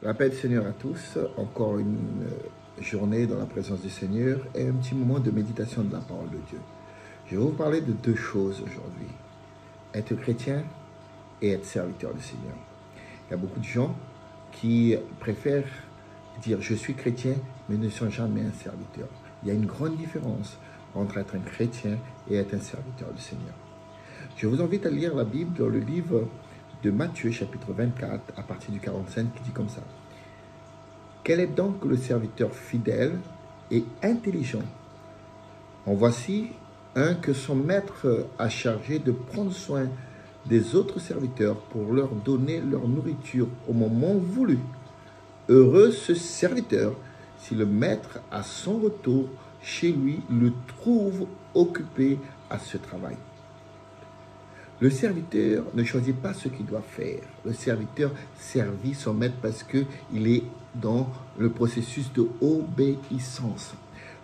La paix du Seigneur à tous, encore une journée dans la présence du Seigneur et un petit moment de méditation de la parole de Dieu. Je vais vous parler de deux choses aujourd'hui. Être chrétien et être serviteur du Seigneur. Il y a beaucoup de gens qui préfèrent dire je suis chrétien mais ne sont jamais un serviteur. Il y a une grande différence entre être un chrétien et être un serviteur du Seigneur. Je vous invite à lire la Bible dans le livre de Matthieu chapitre 24 à partir du 45 qui dit comme ça. Quel est donc le serviteur fidèle et intelligent? En voici un que son maître a chargé de prendre soin des autres serviteurs pour leur donner leur nourriture au moment voulu. Heureux ce serviteur si le maître à son retour chez lui le trouve occupé à ce travail. Le serviteur ne choisit pas ce qu'il doit faire. Le serviteur servit son maître parce qu'il est dans le processus de obéissance.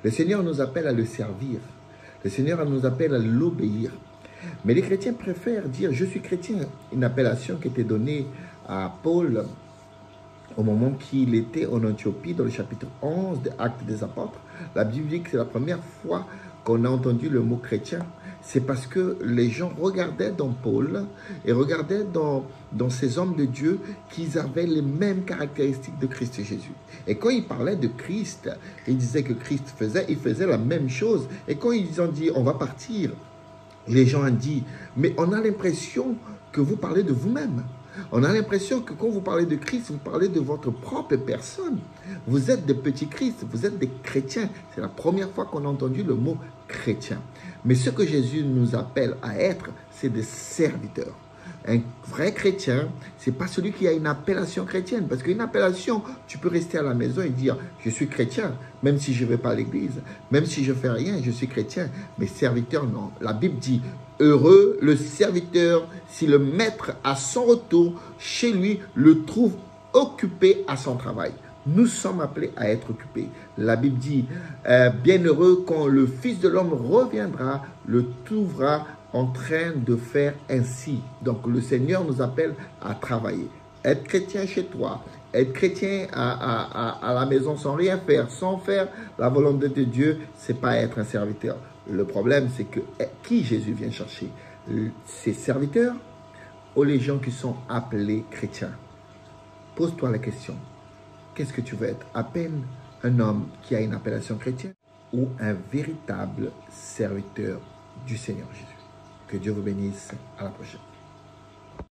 Le Seigneur nous appelle à le servir. Le Seigneur nous appelle à l'obéir. Mais les chrétiens préfèrent dire « je suis chrétien », une appellation qui était donnée à Paul au moment qu'il était en Antiochie, dans le chapitre 11 des Actes des Apôtres. La Bible dit que c'est la première fois qu'on a entendu le mot chrétien. C'est parce que les gens regardaient dans Paul et regardaient dans ces hommes de Dieu qu'ils avaient les mêmes caractéristiques de Christ Jésus. Et quand ils parlaient de Christ, ils disaient que Christ faisait la même chose. Et quand ils ont dit on va partir, les gens ont dit mais on a l'impression que vous parlez de vous-même. On a l'impression que quand vous parlez de Christ, vous parlez de votre propre personne. Vous êtes des petits Christ, vous êtes des chrétiens. C'est la première fois qu'on a entendu le mot chrétien. Mais ce que Jésus nous appelle à être, c'est des serviteurs. Un vrai chrétien, ce n'est pas celui qui a une appellation chrétienne. Parce qu'une appellation, tu peux rester à la maison et dire « je suis chrétien », même si je ne vais pas à l'église, même si je ne fais rien, je suis chrétien. Mais serviteur, non. La Bible dit « heureux le serviteur si le maître à son retour chez lui le trouve occupé à son travail ». Nous sommes appelés à être occupés. La Bible dit « bienheureux quand le Fils de l'homme reviendra, le trouvera en train de faire ainsi ». Donc le Seigneur nous appelle à travailler. Être chrétien chez toi, être chrétien à la maison sans rien faire, sans faire la volonté de Dieu, ce n'est pas être un serviteur. Le problème, c'est que qui Jésus vient chercher? Ses serviteurs ou les gens qui sont appelés chrétiens? Pose-toi la question. Qu'est-ce que tu veux être? À peine un homme qui a une appellation chrétienne ou un véritable serviteur du Seigneur Jésus? Que Dieu vous bénisse. À la prochaine.